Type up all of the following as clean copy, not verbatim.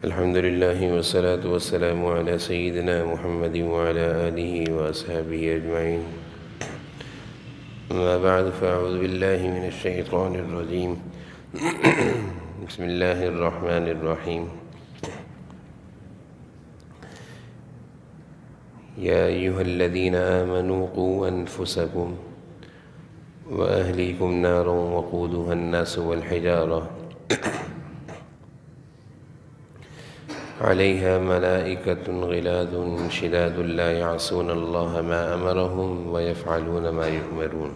الحمد لله والصلاة والسلام على سيدنا محمد وعلى آله وأصحابه أجمعين. أما بعد فأعوذ بالله من الشيطان الرجيم. بسم الله الرحمن الرحيم. يا أيها الذين آمنوا قوا أنفسكم وأهليكم نارا وقودها الناس والحجارة عليها ملائكة غلاظ شداد لا يعصون الله ما أمرهم ويفعلون ما يؤمرون.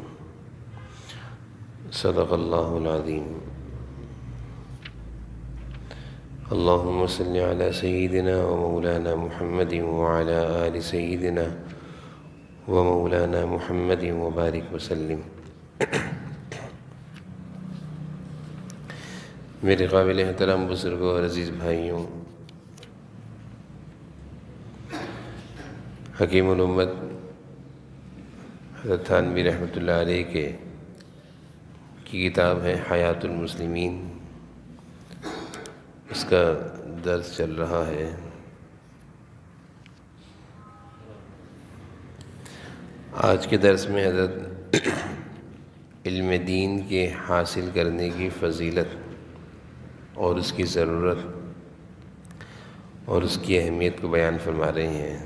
صدق الله العظيم. اللهم صل على سيدنا ومولانا محمد وعلى آل سيدنا ومولانا محمد وبارك وسلم. میرے قابل احترام بزرگوں اور عزیز بھائیوں، حکیم الامت حضرت تھانوی رحمۃ اللہ علیہ کی کتاب ہے حیات المسلمین، اس کا درس چل رہا ہے۔ آج کے درس میں حضرت علم دین کے حاصل کرنے کی فضیلت اور اس کی ضرورت اور اس کی اہمیت کو بیان فرما رہے ہیں۔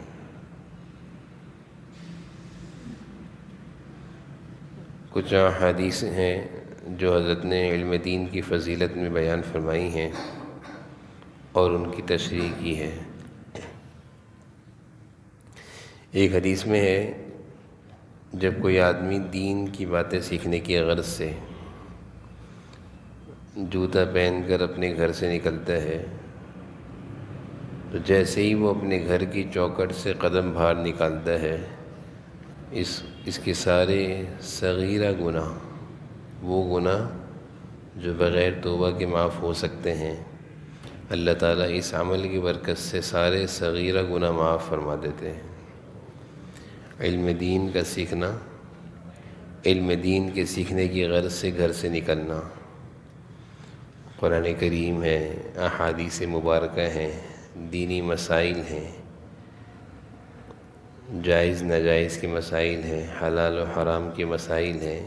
کچھ احادیث ہیں جو حضرت نے علم دین کی فضیلت میں بیان فرمائی ہیں اور ان کی تشریح کی ہے۔ ایک حدیث میں ہے، جب کوئی آدمی دین کی باتیں سیکھنے کی غرض سے جوتا پہن کر اپنے گھر سے نکلتا ہے تو جیسے ہی وہ اپنے گھر کی چوکھٹ سے قدم باہر نکالتا ہے، اس کے سارے صغیرہ گناہ، وہ گناہ جو بغیر توبہ کے معاف ہو سکتے ہیں، اللہ تعالیٰ اس عمل کی برکت سے سارے صغیرہ گناہ معاف فرما دیتے ہیں۔ علم دین کا سیکھنا، علم دین کے سیکھنے کی غرض سے گھر سے نکلنا، قرآن کریم ہے، احادیث مبارکہ ہیں، دینی مسائل ہیں، جائز ناجائز کے مسائل ہیں، حلال و حرام کے مسائل ہیں،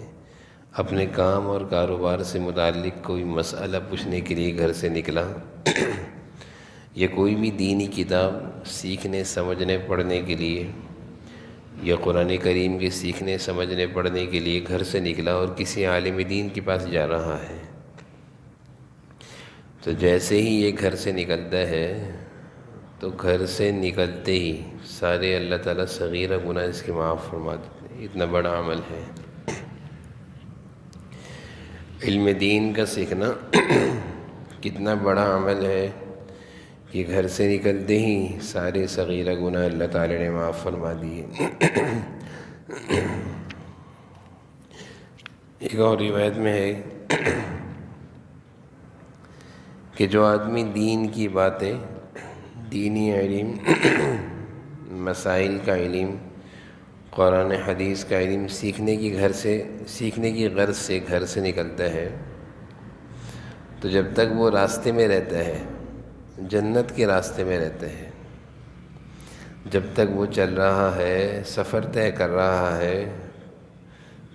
اپنے کام اور کاروبار سے متعلق کوئی مسئلہ پوچھنے کے لیے گھر سے نکلا، یا کوئی بھی دینی کتاب سیکھنے سمجھنے پڑھنے کے لیے، یا قرآن کریم کے سیکھنے سمجھنے پڑھنے کے لیے گھر سے نکلا اور کسی عالم دین کے پاس جا رہا ہے، تو جیسے ہی یہ گھر سے نکلتا ہے تو گھر سے نکلتے ہی سارے اللہ تعالیٰ صغیرہ گناہ اس کے معاف فرما دیتے ہیں۔ اتنا بڑا عمل ہے علم دین کا سیکھنا، کتنا بڑا عمل ہے کہ گھر سے نکلتے ہی سارے صغیرہ گناہ اللہ تعالیٰ نے معاف فرما دیے۔ ایک اور روایت میں ہے کہ جو آدمی دین کی باتیں، دینی علم، مسائل کا علم، قرآن حدیث کا علم سیکھنے کی غرض سے گھر سے نکلتا ہے، تو جب تک وہ راستے میں رہتا ہے، جنت کے راستے میں رہتا ہے، جب تک وہ چل رہا ہے، سفر طے کر رہا ہے،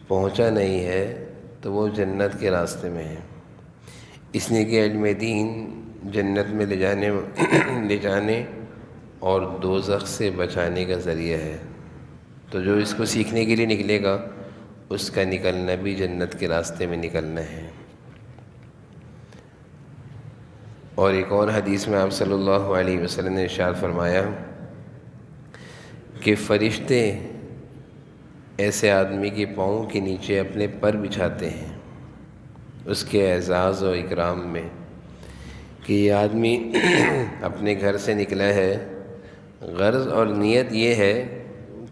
پہنچا نہیں ہے، تو وہ جنت کے راستے میں ہے، اس لیے کہ علم دین جنت میں لے جانے اور دوزخ سے بچانے کا ذریعہ ہے۔ تو جو اس کو سیکھنے کے لیے نکلے گا، اس کا نکلنا بھی جنت کے راستے میں نکلنا ہے۔ اور ایک اور حدیث میں آپ صلی اللہ علیہ وسلم نے ارشاد فرمایا کہ فرشتے ایسے آدمی کے پاؤں کے نیچے اپنے پر بچھاتے ہیں اس کے اعزاز و اکرام میں، کہ یہ آدمی اپنے گھر سے نکلا ہے، غرض اور نیت یہ ہے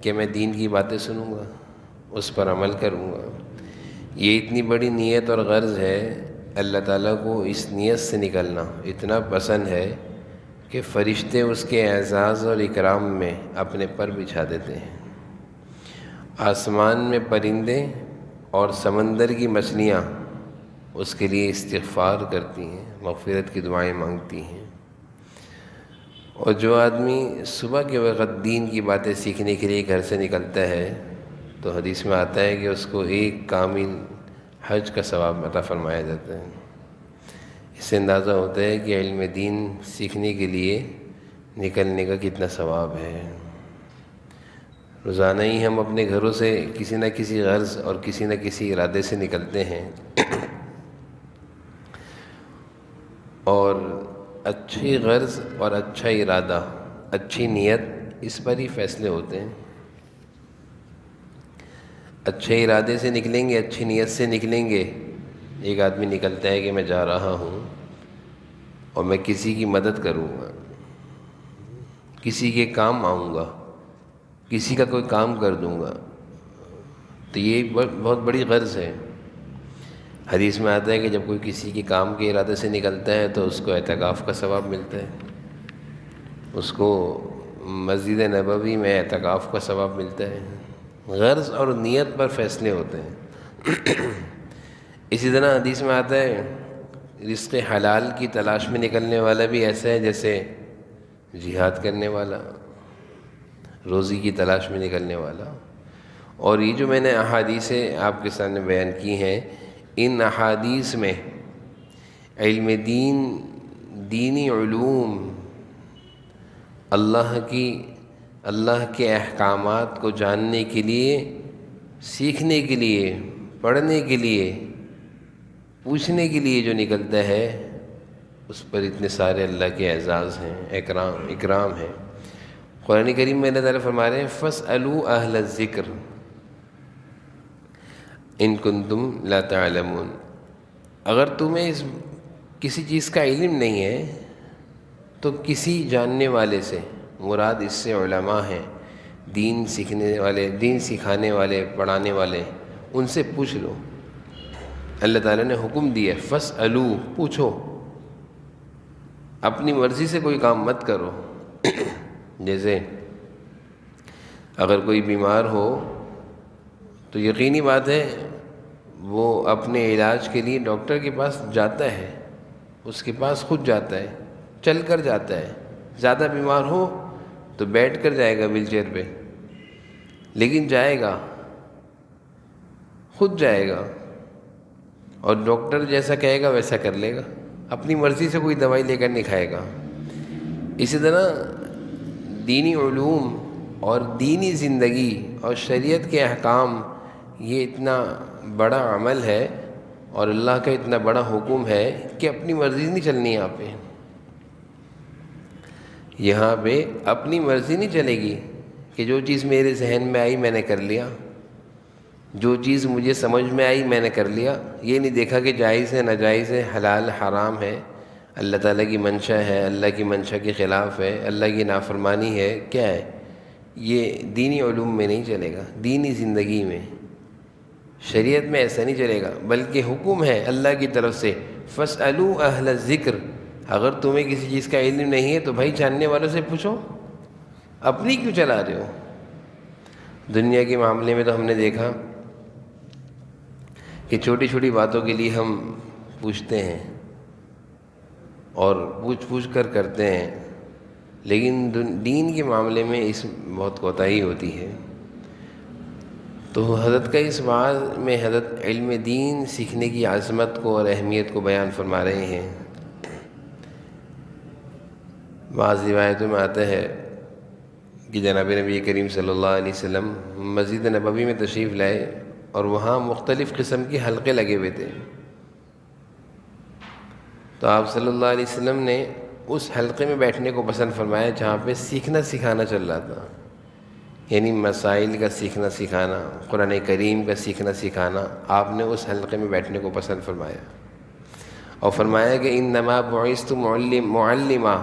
کہ میں دین کی باتیں سنوں گا، اس پر عمل کروں گا۔ یہ اتنی بڑی نیت اور غرض ہے، اللہ تعالیٰ کو اس نیت سے نکلنا اتنا پسند ہے کہ فرشتے اس کے اعزاز اور اکرام میں اپنے پر بچھا دیتے ہیں۔ آسمان میں پرندے اور سمندر کی مچھلیاں اس کے لیے استغفار کرتی ہیں، مغفرت کی دعائیں مانگتی ہیں۔ اور جو آدمی صبح کے وقت دین کی باتیں سیکھنے کے لیے گھر سے نکلتا ہے تو حدیث میں آتا ہے کہ اس کو ایک کامل حج کا ثواب عطا فرمایا جاتا ہے۔ اس سے اندازہ ہوتا ہے کہ علم دین سیکھنے کے لیے نکلنے کا کتنا ثواب ہے۔ روزانہ ہی ہم اپنے گھروں سے کسی نہ کسی غرض اور کسی نہ کسی ارادے سے نکلتے ہیں، اور اچھی غرض اور اچھا ارادہ، اچھی نیت، اس پر ہی فیصلے ہوتے ہیں۔ اچھے ارادے سے نکلیں گے، اچھی نیت سے نکلیں گے۔ ایک آدمی نکلتا ہے کہ میں جا رہا ہوں اور میں کسی کی مدد کروں گا، کسی کے کام آؤں گا، کسی کا کوئی کام کر دوں گا، تو یہ ایک بہت بڑی غرض ہے۔ حدیث میں آتا ہے کہ جب کوئی کسی کے کام کے ارادے سے نکلتا ہے تو اس کو اعتکاف کا ثواب ملتا ہے، اس کو مسجد نبوی میں اعتکاف کا ثواب ملتا ہے۔ غرض اور نیت پر فیصلے ہوتے ہیں۔ اسی طرح حدیث میں آتا ہے رزق حلال کی تلاش میں نکلنے والا بھی ایسا ہے جیسے جہاد کرنے والا، روزی کی تلاش میں نکلنے والا۔ اور یہ جو میں نے احادیث آپ کے سامنے بیان کی ہیں، ان احادیث میں علم دین، دینی علوم، اللہ کے احکامات کو جاننے کے لیے، سیکھنے کے لیے، پڑھنے کے لیے، پوچھنے کے لیے جو نکلتا ہے، اس پر اتنے سارے اللہ کے اعزاز ہیں، اکرام ہیں۔ قرآن کریم میں اللہ تعالیٰ فرما رہے ہیں فَاسْأَلُوا أَهْلَ الذِّكْرِ إِن كُنتُمْ لَا تَعْلَمُونَ۔ اگر تمہیں کسی چیز کا علم نہیں ہے تو کسی جاننے والے سے، مراد اس سے علماء ہیں، دین سیکھنے والے، دین سکھانے والے، پڑھانے والے، ان سے پوچھ لو۔ اللہ تعالیٰ نے حکم دیا فَاسْأَلُوا، پوچھو، اپنی مرضی سے کوئی کام مت کرو۔ جیسے اگر کوئی بیمار ہو تو یقینی بات ہے وہ اپنے علاج کے لیے ڈاکٹر کے پاس جاتا ہے، اس کے پاس خود جاتا ہے، چل کر جاتا ہے۔ زیادہ بیمار ہو تو بیٹھ کر جائے گا ویل چیئر پہ، لیکن جائے گا، خود جائے گا، اور ڈاکٹر جیسا کہے گا ویسا کر لے گا، اپنی مرضی سے کوئی دوائی لے کر نہیں کھائے گا۔ اسی طرح دینی علوم اور دینی زندگی اور شریعت کے احکام، یہ اتنا بڑا عمل ہے اور اللہ کا اتنا بڑا حکم ہے کہ اپنی مرضی نہیں چلنی یہاں پہ اپنی مرضی نہیں چلے گی کہ جو چیز میرے ذہن میں آئی میں نے کر لیا، جو چیز مجھے سمجھ میں آئی میں نے کر لیا۔ یہ نہیں دیکھا کہ جائز ہے، ناجائز ہے، حلال حرام ہے، اللہ تعالیٰ کی منشا ہے، اللہ کی منشا کے خلاف ہے، اللہ کی نافرمانی ہے، کیا ہے۔ یہ دینی علوم میں نہیں چلے گا، دینی زندگی میں، شریعت میں ایسا نہیں چلے گا، بلکہ حکم ہے اللہ کی طرف سے فَاسْأَلُوا أَهْلَ الذِّكْرِ۔ اگر تمہیں کسی چیز کا علم نہیں ہے تو بھائی جاننے والوں سے پوچھو، اپنی کیوں چلا رہے ہو۔ دنیا کے معاملے میں تو ہم نے دیکھا کہ چھوٹی چھوٹی باتوں کے لیے ہم پوچھتے ہیں اور پوچھ کر کرتے ہیں، لیکن دین کے معاملے میں اس بہت کوتاہی ہوتی ہے۔ تو حضرت کا اس بعد میں حضرت علم دین سیکھنے کی عظمت کو اور اہمیت کو بیان فرما رہے ہیں۔ بعض روایتوں میں آتا ہے کہ جناب نبی کریم صلی اللہ علیہ وسلم مسجد نبوی میں تشریف لائے اور وہاں مختلف قسم کے حلقے لگے ہوئے تھے، تو آپ صلی اللہ علیہ وسلم نے اس حلقے میں بیٹھنے کو پسند فرمایا جہاں پہ سیکھنا سکھانا چل رہا تھا، یعنی مسائل کا سیکھنا سکھانا، قرآن کریم کا سیکھنا سکھانا۔ آپ نے اس حلقے میں بیٹھنے کو پسند فرمایا اور فرمایا کہ انما بعثت معلما،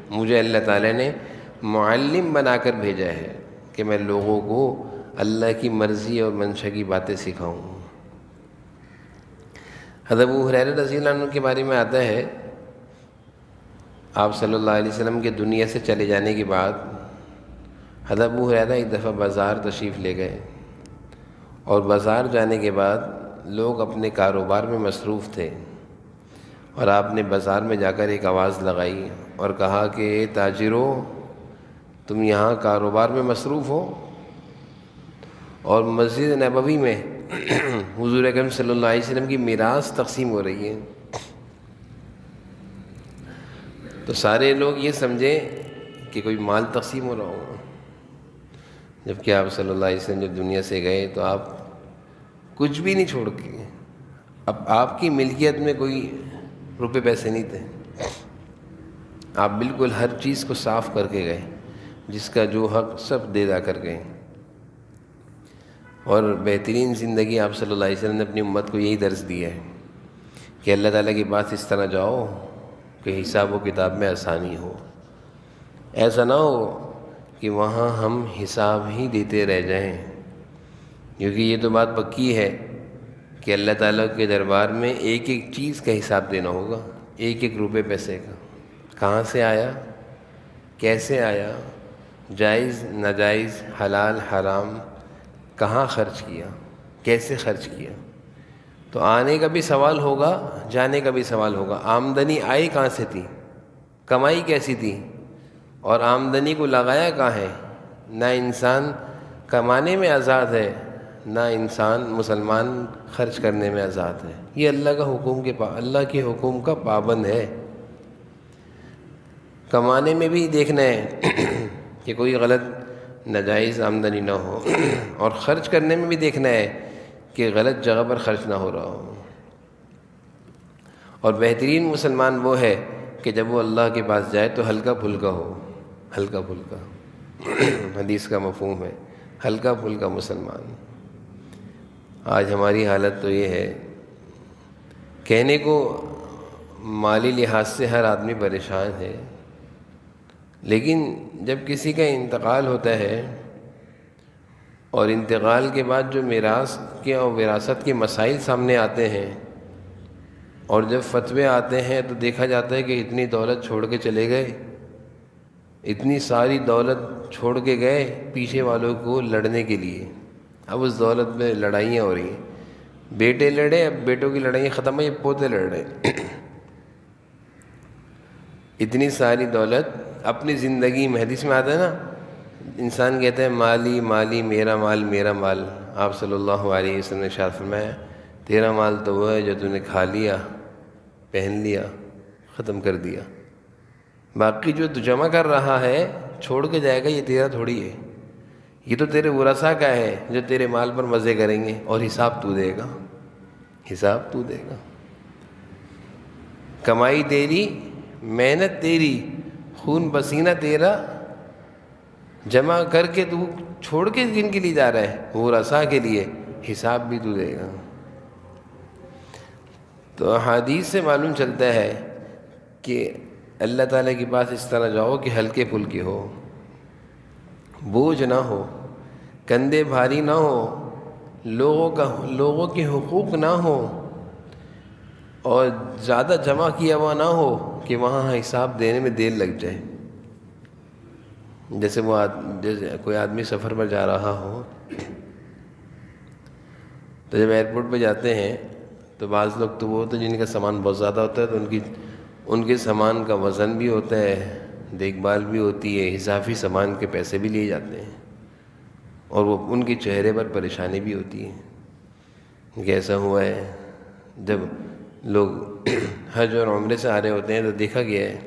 مجھے اللہ تعالیٰ نے معلم بنا کر بھیجا ہے کہ میں لوگوں کو اللہ کی مرضی اور منشا کی باتیں سکھاؤں۔ حضرت ابو ہریرہ رضی اللہ عنہ کے بارے میں آتا ہے آپ صلی اللہ علیہ وسلم کے دنیا سے چلے جانے کے بعد حضرت ابو ہریرہ ایک دفعہ بازار تشریف لے گئے، اور بازار جانے کے بعد لوگ اپنے کاروبار میں مصروف تھے، اور آپ نے بازار میں جا کر ایک آواز لگائی اور کہا کہ اے تاجروں، تم یہاں کاروبار میں مصروف ہو اور مسجد نبوی میں حضور اکرم صلی اللہ علیہ وسلم کی میراث تقسیم ہو رہی ہے. تو سارے لوگ یہ سمجھیں کہ کوئی مال تقسیم ہو رہا ہوگا، جبکہ آپ صلی اللہ علیہ وسلم جب دنیا سے گئے تو آپ کچھ بھی نہیں چھوڑ کے گئے. اب آپ کی ملکیت میں کوئی روپے پیسے نہیں تھے، آپ بالکل ہر چیز کو صاف کر کے گئے، جس کا جو حق سب دے دا کر گئے. اور بہترین زندگی آپ صلی اللہ علیہ وسلم نے اپنی امت کو یہی درس دیا ہے کہ اللہ تعالیٰ کے پاس اس طرح جاؤ کہ حساب و کتاب میں آسانی ہو. ایسا نہ ہو کہ وہاں ہم حساب ہی دیتے رہ جائیں، کیونکہ یہ تو بات پکی ہے کہ اللہ تعالیٰ کے دربار میں ایک ایک چیز کا حساب دینا ہوگا، ایک ایک روپے پیسے کا. کہاں سے آیا، کیسے آیا، جائز ناجائز، حلال حرام، کہاں خرچ کیا، کیسے خرچ کیا. تو آنے کا بھی سوال ہوگا، جانے کا بھی سوال ہوگا. آمدنی آئی کہاں سے تھی، کمائی کیسی تھی، اور آمدنی کو لگایا کہاں ہے. نہ انسان کمانے میں آزاد ہے، نہ انسان مسلمان خرچ کرنے میں آزاد ہے. یہ اللہ کے حکم کا پابند ہے. کمانے میں بھی دیکھنا ہے کہ کوئی غلط ناجائز آمدنی نہ ہو، اور خرچ کرنے میں بھی دیکھنا ہے کہ غلط جگہ پر خرچ نہ ہو رہا ہو. اور بہترین مسلمان وہ ہے کہ جب وہ اللہ کے پاس جائے تو ہلکا پھلکا ہو، ہلکا پھلکا. حدیث کا مفہوم ہے ہلکا پھلکا مسلمان. آج ہماری حالت تو یہ ہے، کہنے کو مالی لحاظ سے ہر آدمی پریشان ہے، لیکن جب کسی کا انتقال ہوتا ہے اور انتقال کے بعد جو میراث کے اور وراثت کے مسائل سامنے آتے ہیں، اور جب فتوے آتے ہیں تو دیکھا جاتا ہے کہ اتنی دولت چھوڑ کے چلے گئے، اتنی ساری دولت چھوڑ کے گئے پیچھے والوں کو لڑنے کے لیے. اب اس دولت میں لڑائیاں ہو رہی ہیں، بیٹے لڑے، اب بیٹوں کی لڑائیاں ختم ہوئی، پوتے لڑ رہے ہیں. اتنی ساری دولت اپنی زندگی میں، حدیث میں آتا ہے نا، انسان کہتا ہے مالی مالی، میرا مال میرا مال. آپ صلی اللہ علیہ وسلم نے ارشاد فرمایا تیرا مال تو وہ ہے جو تو نے کھا لیا، پہن لیا، ختم کر دیا. باقی جو تو جمع کر رہا ہے چھوڑ کے جائے گا، یہ تیرا تھوڑی ہے. یہ تو تیرے ورثاء کا ہے جو تیرے مال پر مزے کریں گے، اور حساب تو دے گا، حساب تو دے گا. کمائی تیری، محنت تیری، خون پسینہ تیرا، جمع کر کے تو چھوڑ کے جن کے لیے جا رہا ہے، ورثاء کے لیے، حساب بھی تو دے گا. تو احادیث سے معلوم چلتا ہے کہ اللہ تعالیٰ کے پاس اس طرح جاؤ کہ ہلکے پھلکے ہو، بوجھ نہ ہو، کندھے بھاری نہ ہو، لوگوں کے حقوق نہ ہو، اور زیادہ جمع کیا ہوا نہ ہو کہ وہاں حساب دینے میں دیر لگ جائے. جیسے کوئی آدمی سفر پر جا رہا ہو تو جب ایئرپورٹ پہ جاتے ہیں تو بعض لوگ تو وہ ہوتے ہیں جن کا سامان بہت زیادہ ہوتا ہے، تو ان کے سامان کا وزن بھی ہوتا ہے، دیکھ بھال بھی ہوتی ہے، اضافی سامان کے پیسے بھی لیے جاتے ہیں، اور وہ ان کے چہرے پر پریشانی بھی ہوتی ہے. کیسا ہوا ہے جب لوگ حج اور عمرے سے آ رہے ہوتے ہیں تو دیکھا گیا ہے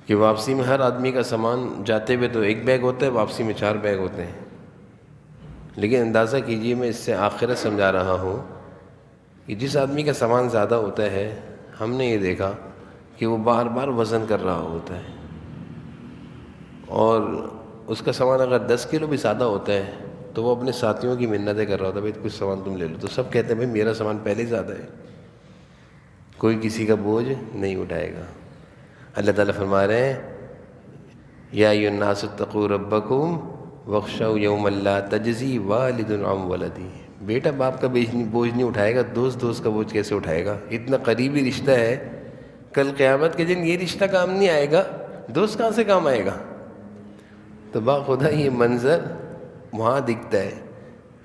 کہ واپسی میں ہر آدمی کا سامان جاتے ہوئے تو ایک بیگ ہوتا ہے، واپسی میں 4 بیگ ہوتے ہیں. لیکن اندازہ کیجئے، میں اس سے آخرت سمجھا رہا ہوں کہ جس آدمی کا سامان زیادہ ہوتا ہے، ہم نے یہ دیکھا کہ وہ بار بار وزن کر رہا ہوتا ہے، اور اس کا سامان اگر 10 کلو بھی زیادہ ہوتا ہے تو وہ اپنے ساتھیوں کی منتیں کر رہا ہوتا ہے، بھائی کچھ سامان تم لے لو. تو سب کہتے ہیں بھائی میرا سامان پہلے ہی زیادہ ہے، کوئی کسی کا بوجھ نہیں اٹھائے گا. اللہ تعالیٰ فرما رہے ہیں یا ایھا الناس اتقوا ربکم واخشوا یوما لا تجزی والد عن ولدہ. بیٹا باپ کا بوجھ نہیں اٹھائے گا، دوست کا بوجھ کیسے اٹھائے گا؟ اتنا قریبی رشتہ ہے، کل قیامت کے دن یہ رشتہ کام نہیں آئے گا، دوست کہاں سے کام آئے گا؟ تو باخدا یہ منظر وہاں دکھتا ہے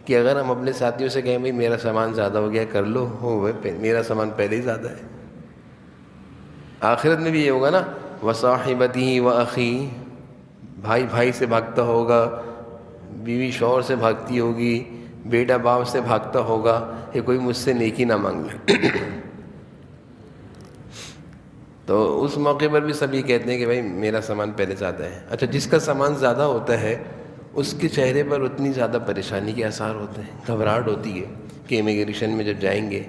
کہ اگر ہم اپنے ساتھیوں سے کہیں بھائی میرا سامان زیادہ ہو گیا کر لو، میرا سامان پہلے ہی زیادہ ہے۔ آخرت میں بھی یہ ہوگا نا، وصاحبتہ واخی، بھائی بھائی سے بھاگتا ہوگا، بیوی شوہر سے بھاگتی ہوگی، بیٹا باپ سے بھاگتا ہوگا کہ کوئی مجھ سے نیکی نہ مانگ لے۔ تو اس موقع پر بھی سبھی کہتے ہیں کہ بھائی میرا سامان پہلے زیادہ ہے۔ اچھا، جس کا سامان زیادہ ہوتا ہے اس کے چہرے پر اتنی زیادہ پریشانی کے آثار ہوتے ہیں، گھبراہٹ ہوتی ہے کہ امیگریشن میں جب جائیں گے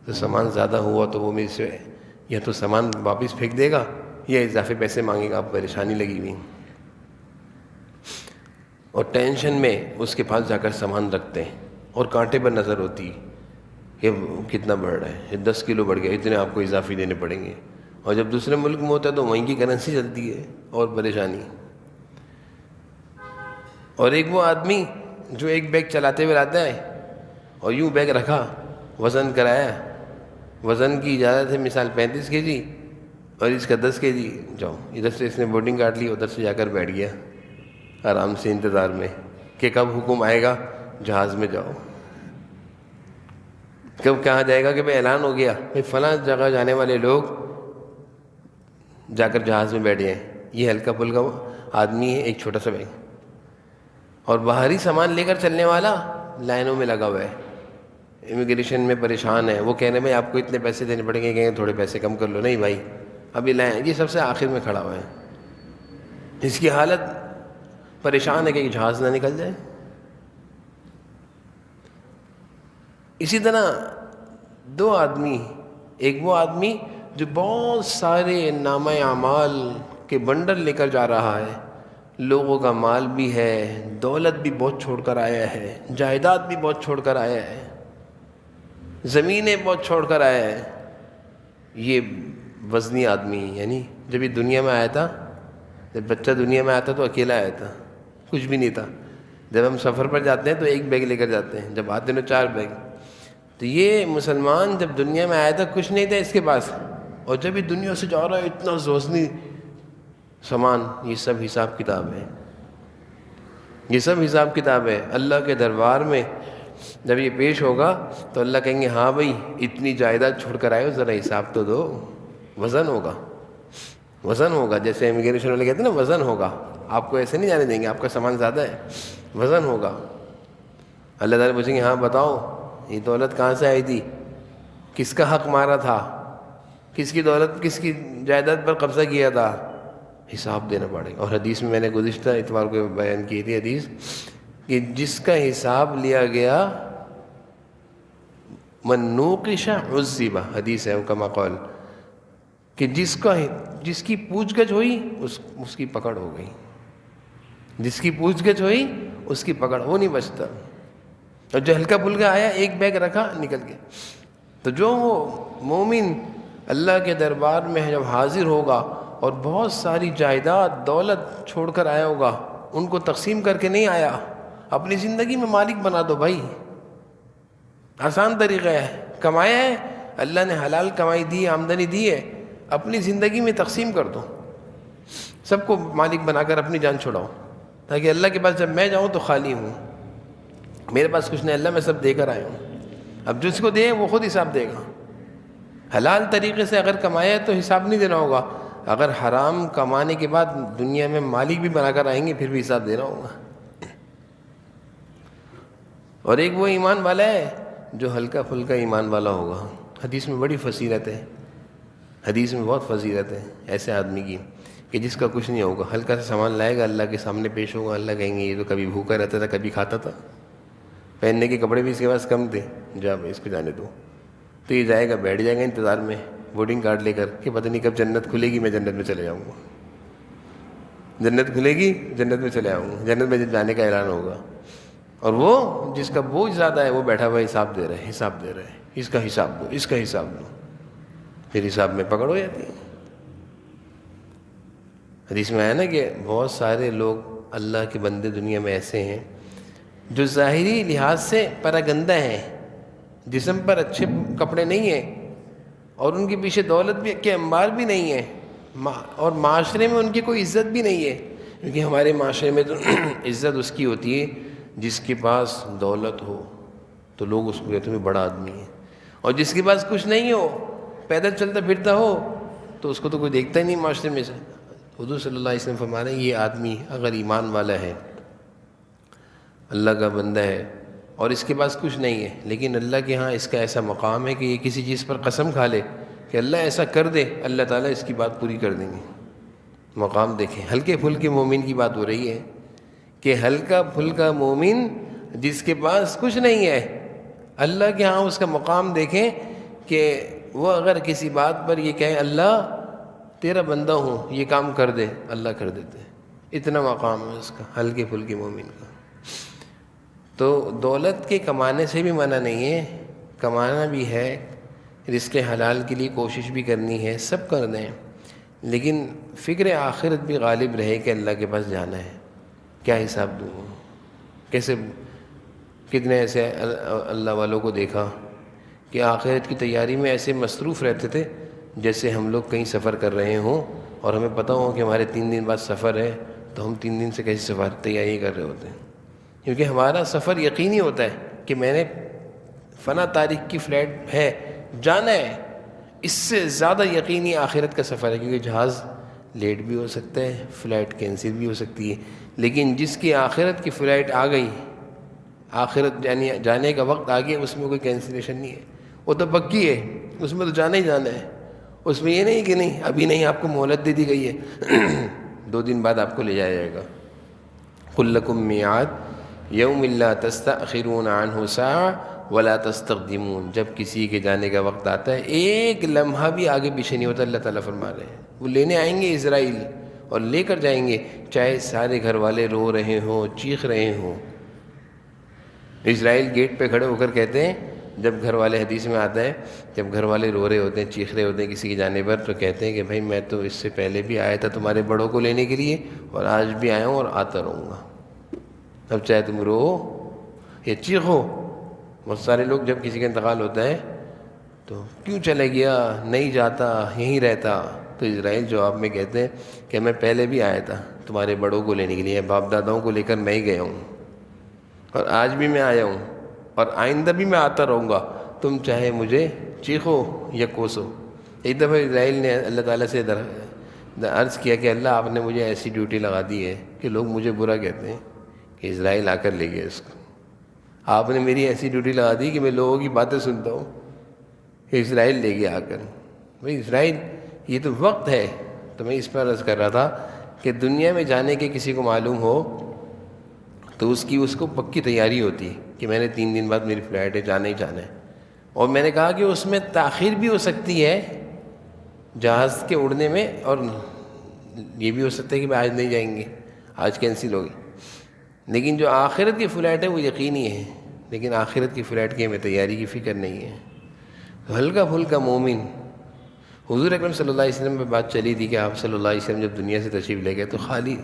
تو سامان زیادہ ہوا تو وہ میرے سے یا تو سامان واپس پھینک دے گا یا اضافی پیسے مانگے گا، آپ پریشانی لگی ہوئی، اور ٹینشن میں اس کے پاس جا کر سامان رکھتے ہیں اور کانٹے پر نظر ہوتی ہے کہ کتنا بڑھ رہا ہے، 10 کلو بڑھ گیا، اتنے آپ کو اضافی دینے پڑیں گے، اور جب دوسرے ملک میں ہوتا ہے تو وہیں کی کرنسی چلتی ہے اور پریشانی۔ اور ایک وہ آدمی جو ایک بیگ چلاتے ہوئے لاتا ہے اور یوں بیگ رکھا، وزن کرایا، وزن کی اجازت ہے مثال 35 کے جی اور اس کا 10 کے جی، جاؤ ادھر سے اس نے بورڈنگ کاٹ لی، ادھر سے جا کر بیٹھ گیا آرام سے انتظار میں کہ کب حکم آئے گا جہاز میں جاؤ، کب کہا جائے گا کہ بھائی اعلان ہو گیا بھائی فلاں جگہ جانے والے لوگ جا کر جہاز میں بیٹھ جائیں۔ یہ ہلکا پھلکا آدمی ہے، ایک چھوٹا سا بیگ، اور باہری سامان لے کر چلنے والا لائنوں میں لگا ہوا ہے، امیگریشن میں پریشان ہے، وہ کہہ رہے ہیں بھائی آپ کو اتنے پیسے دینے پڑیں گے، کہیں تھوڑے پیسے کم کر لو، نہیں بھائی ابھی لائن، یہ سب سے آخر میں کھڑا ہوا ہے، اس کی حالت پریشان ہے کہ جہاز نہ نکل جائے۔ اسی طرح دو آدمی، ایک وہ آدمی جو بہت سارے نامہ اعمال کے بنڈل لے کر جا رہا ہے، لوگوں کا مال بھی ہے، دولت بھی بہت چھوڑ کر آیا ہے، جائیداد بھی بہت چھوڑ کر آیا ہے، زمینیں بہت چھوڑ کر آیا ہے، یہ وزنی آدمی، یعنی جب یہ دنیا میں آیا تھا، جب بچہ دنیا میں آیا تھا تو اکیلا آیا تھا، کچھ بھی نہیں تھا، جب ہم سفر پر جاتے ہیں تو ایک بیگ لے کر جاتے ہیں، جب آتے ہیں تو 4 بیگ، تو یہ مسلمان جب دنیا میں آیا تھا کچھ نہیں تھا اس کے پاس، اور جب یہ دنیا سے جا رہا ہے اتنا وزنی سامان، یہ سب حساب کتاب ہے، یہ سب حساب کتاب ہے۔ اللہ کے دربار میں جب یہ پیش ہوگا تو اللہ کہیں گے ہاں بھائی اتنی جائیداد چھوڑ کر آئے ہو، ذرا حساب تو دو، وزن ہوگا، وزن ہوگا، جیسے امیگریشن والے کہتے ہیں نا وزن ہوگا، آپ کو ایسے نہیں جانے دیں گے، آپ کا سامان زیادہ ہے، وزن ہوگا۔ اللہ تعالیٰ پوچھیں گے ہاں بتاؤ یہ دولت کہاں سے آئی تھی، کس کا حق مارا تھا، کس کی دولت، کس کی جائیداد پر قبضہ کیا تھا، حساب دینا پڑے گا۔ اور حدیث میں نے گزشتہ اتوار کو بیان کی تھی حدیث کہ جس کا حساب لیا گیا من نوقش عذب، حدیث ہے کما قال، کہ جس کی پوچھ گچھ ہوئی اس کی پکڑ ہو گئی، جس کی پوچھ گچھ ہوئی اس کی پکڑ، وہ نہیں بچتا، اور جو ہلکا پھلکا آیا ایک بیگ رکھا نکل گیا۔ تو جو وہ مومن اللہ کے دربار میں جب حاضر ہوگا اور بہت ساری جائیداد دولت چھوڑ کر آیا ہوگا، ان کو تقسیم کر کے نہیں آیا، اپنی زندگی میں مالک بنا دو بھائی، آسان طریقہ ہے، کمایا ہے اللہ نے، حلال کمائی دی، آمدنی دی ہے، اپنی زندگی میں تقسیم کر دو، سب کو مالک بنا کر اپنی جان چھڑاؤ، تاکہ اللہ کے پاس جب میں جاؤں تو خالی ہوں، میرے پاس کچھ نہیں، اللہ میں سب دے کر آیا ہوں۔ اب جس کو دے وہ خود حساب دے گا، حلال طریقے سے اگر کمایا ہے تو حساب نہیں دینا ہوگا، اگر حرام کمانے کے بعد دنیا میں مالک بھی بنا کر آئیں گے پھر بھی حساب دینا ہوگا۔ اور ایک وہ ایمان والا ہے جو ہلکا پھلکا ایمان والا ہوگا، حدیث میں بڑی فضیلت ہے، حدیث میں بہت فضیلت ہے ایسے آدمی کی کہ جس کا کچھ نہیں ہوگا، ہلکا سا سامان لائے گا، اللہ کے سامنے پیش ہوگا، اللہ کہیں گے یہ تو کبھی بھوکا رہتا تھا کبھی کھاتا تھا، پہننے کے کپڑے بھی اس کے پاس کم تھے، جا اس کو جانے دو، تو یہ جائے گا، بیٹھ جائے گا انتظار میں بورڈنگ کارڈ لے کر کہ پتہ نہیں کب جنت کھلے گی، میں جنت میں چلے جاؤں گا، جنت کھلے گی جنت میں چلے آؤں گا، جنت میں جانے کا اعلان ہوگا، اور وہ جس کا بوجھ زیادہ ہے وہ بیٹھا ہوا حساب دے رہا ہے، حساب دے رہا ہے، اس کا حساب دو، اس کا حساب دو، پھر حساب میں پکڑ ہو جاتی ہے۔ حدیث میں آیا نا کہ بہت سارے لوگ اللہ کے بندے دنیا میں ایسے ہیں جو ظاہری لحاظ سے پراگندہ ہیں، جسم پر اچھے کپڑے نہیں ہیں، اور ان کے پیچھے دولت بھی کے انبار بھی نہیں ہیں، اور معاشرے میں ان کی کوئی عزت بھی نہیں ہے، کیونکہ ہمارے معاشرے میں تو عزت اس کی ہوتی ہے جس کے پاس دولت ہو تو لوگ اس کو کہتے ہیں بڑا آدمی ہے، اور جس کے پاس کچھ نہیں ہو، پیدل چلتا پھرتا ہو، تو اس کو تو کوئی دیکھتا ہی نہیں معاشرے میں سے۔ حضور صلی اللہ علیہ وسلم فرما رہے ہیں یہ آدمی اگر ایمان والا ہے، اللہ کا بندہ ہے، اور اس کے پاس کچھ نہیں ہے، لیکن اللہ کے ہاں اس کا ایسا مقام ہے کہ یہ کسی چیز پر قسم کھا لے کہ اللہ ایسا کر دے، اللہ تعالیٰ اس کی بات پوری کر دیں گے۔ مقام دیکھیں، ہلکے پھلکے مومن کی بات ہو رہی ہے کہ ہلکا پھلکا مومن جس کے پاس کچھ نہیں ہے، اللہ کے ہاں اس کا مقام دیکھیں کہ وہ اگر کسی بات پر یہ کہے اللہ تیرا بندہ ہوں یہ کام کر دے، اللہ کر دیتے ہیں۔ اتنا مقام ہے اس کا، ہلکے پھلکے مومن کا۔ تو دولت کے کمانے سے بھی منع نہیں ہے، کمانا بھی ہے، رزق حلال کے لیے کوشش بھی کرنی ہے، سب کر دیں، لیکن فکر آخرت بھی غالب رہے کہ اللہ کے پاس جانا ہے، کیا حساب دوں، کیسے۔ کتنے ایسے اللہ والوں کو دیکھا کہ آخرت کی تیاری میں ایسے مصروف رہتے تھے جیسے ہم لوگ کہیں سفر کر رہے ہوں اور ہمیں پتہ ہو کہ ہمارے 3 دن بعد سفر ہے، تو ہم 3 دن سے کیسے سفر تیاری کر رہے ہوتے ہیں، کیونکہ ہمارا سفر یقینی ہوتا ہے کہ میں نے فلاں تاریخ کی فلائٹ ہے، جانا ہے۔ اس سے زیادہ یقینی آخرت کا سفر ہے، کیونکہ جہاز لیٹ بھی ہو سکتا ہے، فلائٹ کینسل بھی ہو سکتی ہے، لیکن جس کی آخرت کی فلائٹ آ گئی، آخرت یعنی جانے کا وقت آ گیا، اس میں کوئی کینسلیشن نہیں ہے، وہ تو پکی ہے، اس میں تو جانا ہی جانا ہے۔ اس میں یہ نہیں کہ نہیں ابھی نہیں، آپ کو مہلت دے دی گئی ہے 2 دن بعد آپ کو لے جایا جائے گا۔ قل لکم میعاد یوم لا تستأخرون عنہ ساعہ ولا تستقدمون، جب کسی کے جانے کا وقت آتا ہے ایک لمحہ بھی آگے پیچھے نہیں ہوتا۔ اللہ تعالیٰ فرما رہے ہیں وہ لینے آئیں گے اسرائیل اور لے کر جائیں گے، چاہے سارے گھر والے رو رہے ہوں، چیخ رہے ہوں۔ اسرائیل گیٹ پہ کھڑے ہو کر کہتے ہیں، جب گھر والے، حدیث میں آتا ہے جب گھر والے رو رہے ہوتے ہیں، چیخ رہے ہوتے ہیں کسی کی جانے پر، تو کہتے ہیں کہ بھائی میں تو اس سے پہلے بھی آیا تھا تمہارے بڑوں کو لینے کے لیے، اور آج بھی آیا ہوں اور آتا رہوں گا، اب چاہے تم رو یا چیخو۔ بہت سارے لوگ جب کسی کا انتقال ہوتا ہے تو کیوں چلے گیا، نہیں جاتا، یہیں رہتا، تو اسرائیل جواب میں کہتے ہیں کہ میں پہلے بھی آیا تھا تمہارے بڑوں کو لینے کے لیے، باپ داداؤں کو لے کر میں ہی گیا ہوں، اور آج بھی میں آیا ہوں، اور آئندہ بھی میں آتا رہوں گا، تم چاہے مجھے چیخو یا کوسو۔ ایک دفعہ اسرائیل نے اللہ تعالیٰ سے عرض کیا کہ اللہ آپ نے مجھے ایسی ڈیوٹی لگا دی ہے کہ لوگ مجھے برا کہتے ہیں کہ اسرائیل آ کر لے گیا اس کو، آپ نے میری ایسی ڈیوٹی لگا دی کہ میں لوگوں کی باتیں سنتا ہوں کہ اسرائیل لے گیا آ کر۔ بھائی اسرائیل یہ تو وقت ہے۔ تو میں اس پر عرض کر رہا تھا کہ دنیا میں جانے کے کسی کو معلوم ہو تو اس کو پکی تیاری ہوتی ہے کہ میں نے 3 دن بعد میری فلائٹ ہے، جانا ہی جانا ہے، اور میں نے کہا کہ اس میں تاخیر بھی ہو سکتی ہے جہاز کے اڑنے میں، اور یہ بھی ہو سکتا ہے کہ آج نہیں جائیں گے، آج کینسل ہوگی، لیکن جو آخرت کی فلائٹ ہے وہ یقینی ہے، لیکن آخرت کی فلائٹ کی ہمیں تیاری کی فکر نہیں ہے۔ تو ہلکا پھلکا مومن، حضور اکرم صلی اللہ علیہ وسلم پہ بات چلی تھی کہ آپ صلی اللہ علیہ وسلم جب دنیا سے تشریف لے گئے تو خالی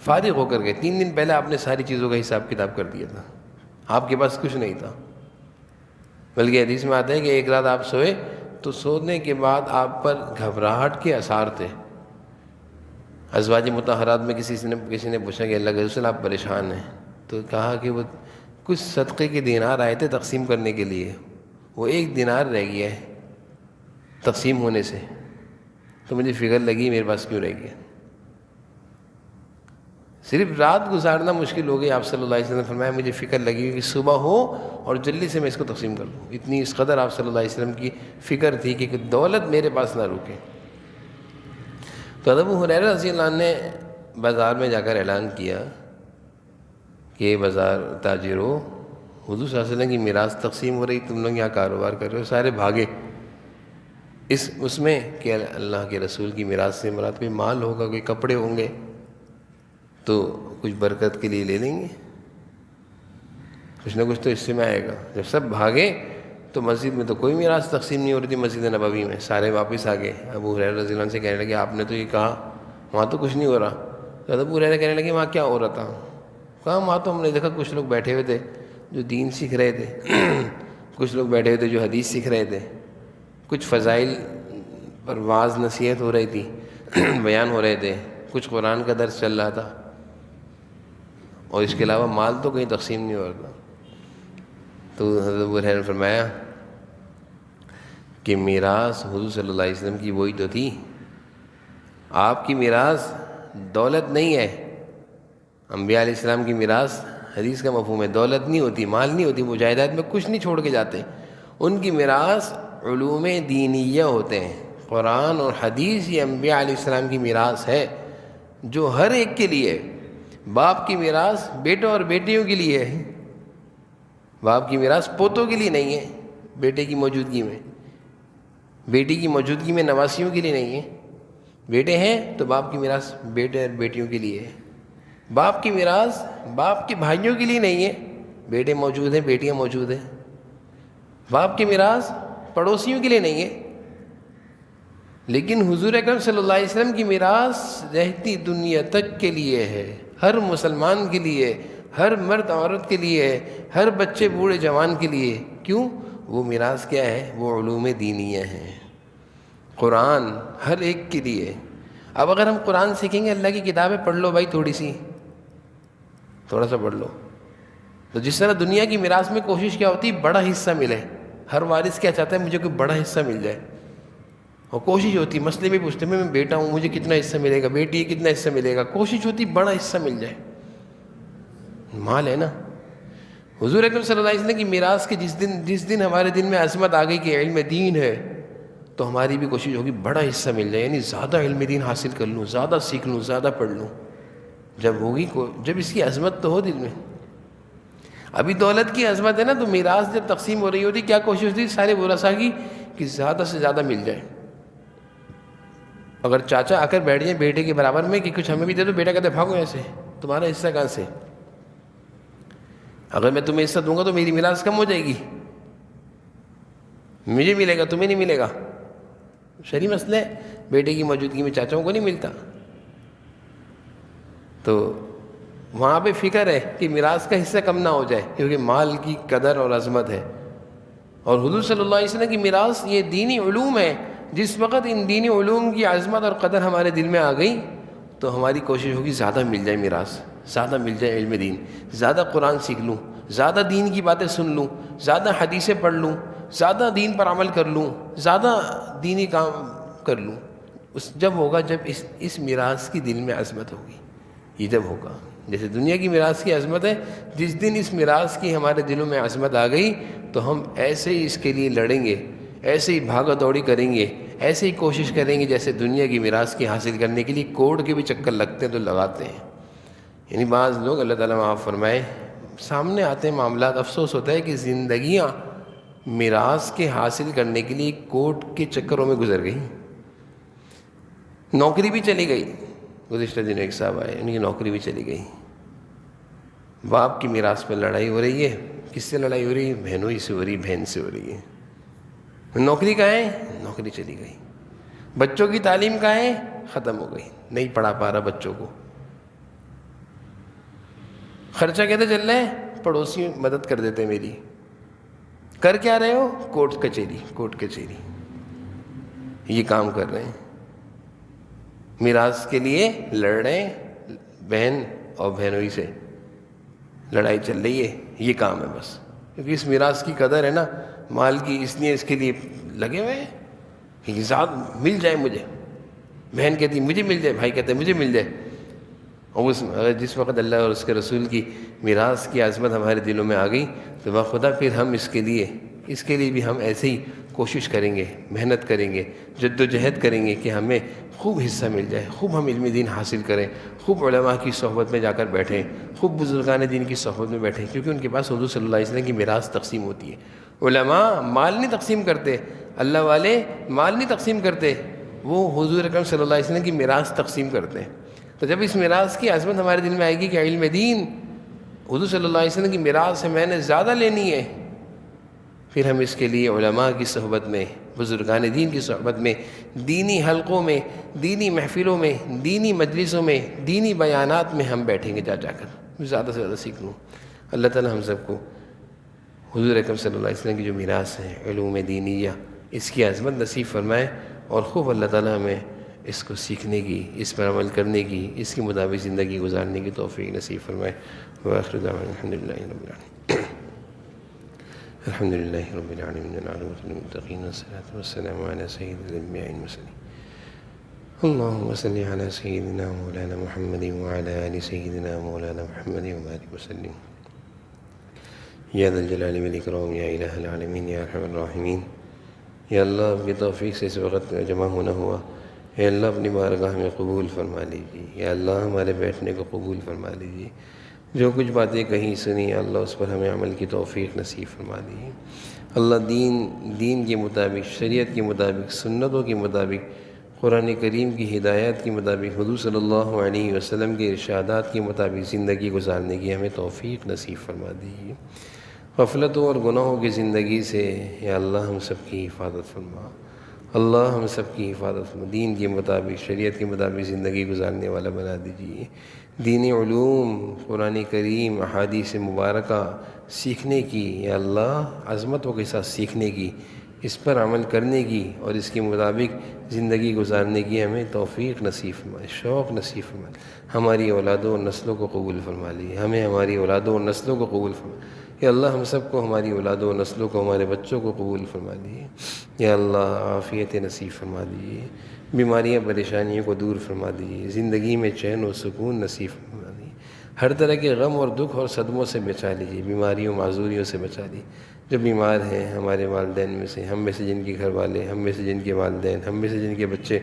فارغ ہو کر گئے، 3 دن پہلے آپ نے ساری چیزوں کا حساب کتاب کر دیا تھا، آپ کے پاس کچھ نہیں تھا، بلکہ حدیث میں آتا ہے کہ ایک رات آپ سوئے تو سونے کے بعد آپ پر گھبراہٹ کے آثار تھے۔ ازواج مطہرات میں کسی نے پوچھا کہ اللہ کے رسول آپ پریشان ہیں، تو کہا کہ وہ کچھ صدقے کے دینار آئے تھے تقسیم کرنے کے لیے، وہ 1 دینار رہ گیا ہے تقسیم ہونے سے، تو مجھے فکر لگی میرے پاس کیوں رہ گیا۔ صرف رات گزارنا مشکل ہو گئی، آپ صلی اللہ علیہ وسلم نے فرمایا مجھے فکر لگی کہ صبح ہو اور جلدی سے میں اس کو تقسیم کر لوں، اتنی اس قدر آپ صلی اللہ علیہ وسلم کی فکر تھی کہ دولت میرے پاس نہ رکے۔ تو ابو ہریرہ رضی اللہ عنہ نے بازار میں جا کر اعلان کیا کہ بازار تاجروں، حضور صلی اللہ علیہ وسلم کی میراث تقسیم ہو رہی، تم لوگ یہاں کاروبار کر رہے ہو، سارے بھاگے اس میں کہ اللہ کے رسول کی میراث سے مراد کوئی مال ہوگا، کوئی کپڑے ہوں گے تو کچھ برکت کے لیے لے لیں گے، کچھ نہ کچھ تو اس سے میں آئے گا۔ جب سب بھاگے تو مسجد میں تو کوئی میراث تقسیم نہیں ہو رہی تھی، مسجد نبوی میں سارے واپس آ گئے۔ ابو ہریرہ رضی اللہ عنہ سے کہنے لگے آپ نے تو یہ کہا وہاں تو کچھ نہیں ہو رہا، تو ابو ہریرہ کہنے لگے وہاں کیا ہو رہا تھا؟ کہا وہاں تو ہم نے دیکھا کچھ لوگ بیٹھے ہوئے تھے جو دین سیکھ رہے تھے، کچھ لوگ بیٹھے ہوئے تھے جو حدیث سیکھ رہے تھے، کچھ فضائل پر واعظ نصیحت ہو رہی تھی، بیان ہو رہے تھے، کچھ قرآن کا درس چل رہا تھا، اور اس کے علاوہ مال تو کہیں تقسیم نہیں ہوتا. تو حضرت ابو ہریرہ نے فرمایا کہ میراث حضور صلی اللہ علیہ وسلم کی وہی تو تھی. آپ کی میراث دولت نہیں ہے. انبیاء علیہ السلام کی میراث حدیث کا مفہوم ہے دولت نہیں ہوتی، مال نہیں ہوتی، مجاہدات میں کچھ نہیں چھوڑ کے جاتے. ان کی میراث علوم دینیہ ہوتے ہیں. قرآن اور حدیث یہ انبیاء علیہ السلام کی میراث ہے جو ہر ایک کے لیے. باپ کی میراث بیٹوں اور بیٹیوں کے لیے ہے. باپ کی میراث پوتوں کے لیے نہیں ہے بیٹے کی موجودگی میں، بیٹی کی موجودگی میں نواسیوں کے لیے نہیں ہے. بیٹے ہیں تو باپ کی میراث بیٹے اور بیٹیوں کے لیے ہے. باپ کی میراث باپ کے بھائیوں کے لیے نہیں ہے، بیٹے موجود ہیں بیٹیاں موجود ہیں. باپ کی میراث پڑوسیوں کے لیے نہیں ہے. لیکن حضور اکرم صلی اللہ علیہ وسلم کی میراث رہتی دنیا تک کے لیے ہے، ہر مسلمان کے لیے، ہر مرد عورت کے لیے، ہر بچے بوڑھے جوان کے لیے. کیوں؟ وہ میراث کیا ہے؟ وہ علوم دینیہ ہیں. قرآن ہر ایک کے لیے. اب اگر ہم قرآن سیکھیں گے، اللہ کی کتابیں پڑھ لو بھائی، تھوڑا سا پڑھ لو. تو جس طرح دنیا کی میراث میں کوشش کیا ہوتی ہے بڑا حصہ ملے. ہر وارث کیا چاہتا ہے؟ مجھے کوئی بڑا حصہ مل جائے. اور کوشش ہوتی ہے، مسئلے میں پوچھتے ہیں میں بیٹا ہوں مجھے کتنا حصہ ملے گا، بیٹی ہے کتنا حصہ ملے گا. کوشش ہوتی بڑا حصہ مل جائے. مال ہے نا. حضور اکرم صلی اللہ علیہ وسلم کی میراث کے جس دن ہمارے دل میں عظمت آ گئی کہ علم دین ہے، تو ہماری بھی کوشش ہوگی بڑا حصہ مل جائے، یعنی زیادہ علم دین حاصل کر لوں، زیادہ سیکھ لوں، زیادہ پڑھ لوں. جب اس کی عظمت تو ہو دل میں. ابھی دولت کی عظمت ہے نا، تو میراث جب تقسیم ہو رہی ہوتی کیا کوشش ہوتی سارے ورثاء کی کہ زیادہ سے زیادہ مل جائے. اگر چاچا آ کر بیٹھ جائیں بیٹے کے برابر میں کہ کچھ ہمیں بھی دے دو، بیٹا کہتے بھاگو ایسے، تمہارا حصہ کہاں سے؟ اگر میں تمہیں حصہ دوں گا تو میری میراث کم ہو جائے گی، مجھے ملے گا تمہیں نہیں ملے گا. شرعی مسئلہ ہے. بیٹے کی موجودگی میں چاچاؤں کو نہیں ملتا. تو وہاں پہ فکر ہے کہ میراث کا حصہ کم نہ ہو جائے، کیونکہ مال کی قدر اور عظمت ہے. اور حضور صلی اللہ علیہ وسلم کی میراث یہ دینی علوم ہے. جس وقت ان دینی علوم کی عظمت اور قدر ہمارے دل میں آ گئی تو ہماری کوشش ہوگی زیادہ مل جائے میراث، زیادہ مل جائے علم دین، زیادہ قرآن سیکھ لوں، زیادہ دین کی باتیں سن لوں، زیادہ حدیثیں پڑھ لوں، زیادہ دین پر عمل کر لوں، زیادہ دینی کام کر لوں. جب ہوگا جب اس میراث کی دل میں عظمت ہوگی. یہ جب ہوگا، جیسے دنیا کی میراث کی عظمت ہے، جس دن اس میراث کی ہمارے دلوں میں عظمت آ گئی تو ہم ایسے ہی اس کے لیے لڑیں گے، ایسے ہی بھاگا دوڑی کریں گے، ایسے ہی کوشش کریں گے جیسے دنیا کی میراث کی حاصل کرنے کے لیے کوڑ کے بھی چکر لگتے ہیں تو لگاتے ہیں. یعنی بعض لوگ، اللہ تعالیٰ معاف فرمائے، سامنے آتے ہیں معاملات، افسوس ہوتا ہے کہ زندگیاں میراث کے حاصل کرنے کے لیے کوٹ کے چکروں میں گزر گئی. نوکری بھی چلی گئی. گزشتہ دنوں ایک صاحب آئے، ان کی نوکری بھی چلی گئی. باپ کی میراث پہ لڑائی ہو رہی ہے. کس سے لڑائی ہو رہی ہے؟ بہنوئی سے ہو رہی ہے، بہن سے ہو رہی ہے. نوکری کہاں ہے؟ نوکری چلی گئی. بچوں کی تعلیم کہاں ہے؟ ختم ہو گئی، نہیں پڑھا پا رہا بچوں کو. خرچہ کہتے چل رہے ہیں، پڑوسی مدد کر دیتے میری. کر کیا رہے ہو؟ کورٹ کچہری یہ کام کر رہے ہیں. میراث کے لیے لڑ رہے ہیں، بہن اور بہنوئی سے لڑائی چل رہی ہے. یہ کام ہے بس، کیونکہ اس میراث کی قدر ہے نا، مال کی، اس لیے اس کے لیے لگے ہوئے ہیں کہ زیادہ مل جائے مجھے. بہن کہتی مجھے مل جائے، بھائی کہتے مجھے مل جائے. اور جس وقت اللہ اور اس کے رسول کی میراث کی عظمت ہمارے دلوں میں آ گئی تو بخدا پھر ہم اس کے لیے بھی ہم ایسے ہی کوشش کریں گے، محنت کریں گے، جد و جہد کریں گے کہ ہمیں خوب حصہ مل جائے، خوب ہم علم دین حاصل کریں، خوب علماء کی صحبت میں جا کر بیٹھیں، خوب بزرگان دین کی صحبت میں بیٹھیں، کیونکہ ان کے پاس حضور صلی اللہ علیہ وسلم کی میراث تقسیم ہوتی ہے. علماء مال نہیں تقسیم کرتے، اللہ والے مال نہیں تقسیم کرتے، وہ حضور اکرم صلی اللہ علیہ وسلم کی میراث تقسیم کرتے ہیں. تو جب اس میراث کی عظمت ہمارے دل میں آئے گی کہ علم دین حضور صلی اللہ علیہ وسلم کی میراث ہے، میں نے زیادہ لینی ہے، پھر ہم اس کے لیے علماء کی صحبت میں، بزرگان دین کی صحبت میں، دینی حلقوں میں، دینی محفلوں میں، دینی مجلسوں میں، دینی بیانات میں ہم بیٹھیں گے جا کر زیادہ سے زیادہ سیکھ لوں. اللہ تعالی ہم سب کو حضور اکرم صلی اللہ علیہ وسلم کی جو میراث ہے علوم دینیہ، اس کی عظمت نصیب فرمائے، اور خوب اللہ تعالی ہمیں اس کو سیکھنے کی، اس پر عمل کرنے کی، اس کے مطابق زندگی گزارنے کی توفیق نصیب فرمائے۔ وآخر دعوانا الحمدللہ رب العالمین۔ الحمد للہ رب العالمین والعاقبۃ للمتقین والصلاۃ والسلام علی سید الانبیاء والمرسلین۔ اللہم صلی علی سیدنا مولانا محمد وعلی آل سیدنا مولانا محمد وبارک وسلم۔ یا ذا الجلال والاکرام یا الہ العالمین یا ارحم الراحمین۔ یا اللہ، آپ کی توفیق سے اس وقت جمع ہونا ہوا، اے اللہ اپنی بارگاہ میں قبول فرما لیجیے۔ یا اللہ ہمارے بیٹھنے کو قبول فرما لیجیے۔ جو کچھ باتیں کہیں سنی اللہ اس پر ہمیں عمل کی توفیق نصیب فرما دیجیے۔ اللہ دین کے مطابق، شریعت کے مطابق، سنتوں کے مطابق، قرآن کریم کی ہدایات کے مطابق، حضور صلی اللہ علیہ وسلم کے ارشادات کے مطابق زندگی گزارنے کی ہمیں توفیق نصیب فرما دیجیے۔ غفلتوں اور گناہوں کی زندگی سے یا اللہ ہم سب کی حفاظت فرما۔ اللہ ہم سب کی حفاظت فرما، دین کے مطابق، شریعت کے مطابق زندگی گزارنے والا بنا دیجیے۔ دینی علوم، قرآن کریم، احادیث مبارکہ سیکھنے کی یا اللہ عظمتوں کے ساتھ سیکھنے کی، اس پر عمل کرنے کی اور اس کے مطابق زندگی گزارنے کی ہمیں توفیق نصیب فرمائے، شوق نصیب فرمائے۔ ہماری اولادوں اور نسلوں کو قبول فرما لیجیے، ہمیں ہماری اولادوں اور نسلوں کو قبول فرما۔ یا اللہ ہم سب کو، ہماری اولادوں اور نسلوں کو، ہمارے بچوں کو قبول فرما لیجیے۔ یا اللہ عافیت نصیب فرما دیجیے، بیماریاں پریشانیوں کو دور فرما دیجیے، زندگی میں چین و سکون نصیب فرما دیجیے، ہر طرح کے غم اور دکھ اور صدموں سے بچا لیجیے، بیماریوں معذوریوں سے بچا دیجیے۔ جو بیمار ہیں ہمارے والدین میں سے، ہم میں سے جن کے گھر والے، ہم میں سے جن کے والدین، ہم میں سے جن کے بچے،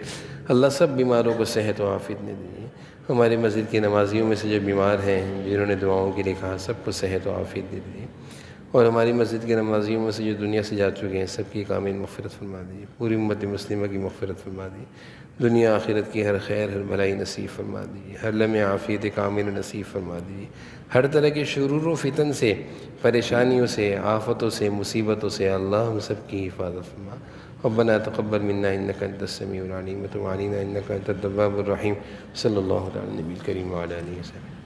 اللہ سب بیماروں کو صحت و عافیت دے دیجیے۔ ہمارے مسجد کے نمازیوں میں سے جو بیمار ہیں، جنہوں نے دعاؤں کے لیے کہا، سب کو صحت و عافیت دے دیجیے۔ اور ہماری مسجد کے نمازیوں میں سے جو دنیا سے جا چکے ہیں، سب کی کامل مغفرت فرما دیجیے، پوری امت مسلمہ کی مغفرت فرما دیجیے، دنیا آخرت کی ہر خیر، ہر بھلائی نصیب فرما دیجیے، ہر لمحے عافیت کامل نصیب فرما دیجیے، ہر طرح کے شرور و فتن سے، پریشانیوں سے، آفتوں سے، مصیبتوں سے اللہ ہم سب کی حفاظت فرما۔ ربنا تقبل منا انك انت السميع العليم وتب علينا انك انت التواب الرحيم۔ صلی اللہ علیہ النبی الکریم وعلی آلہ وصحبہ۔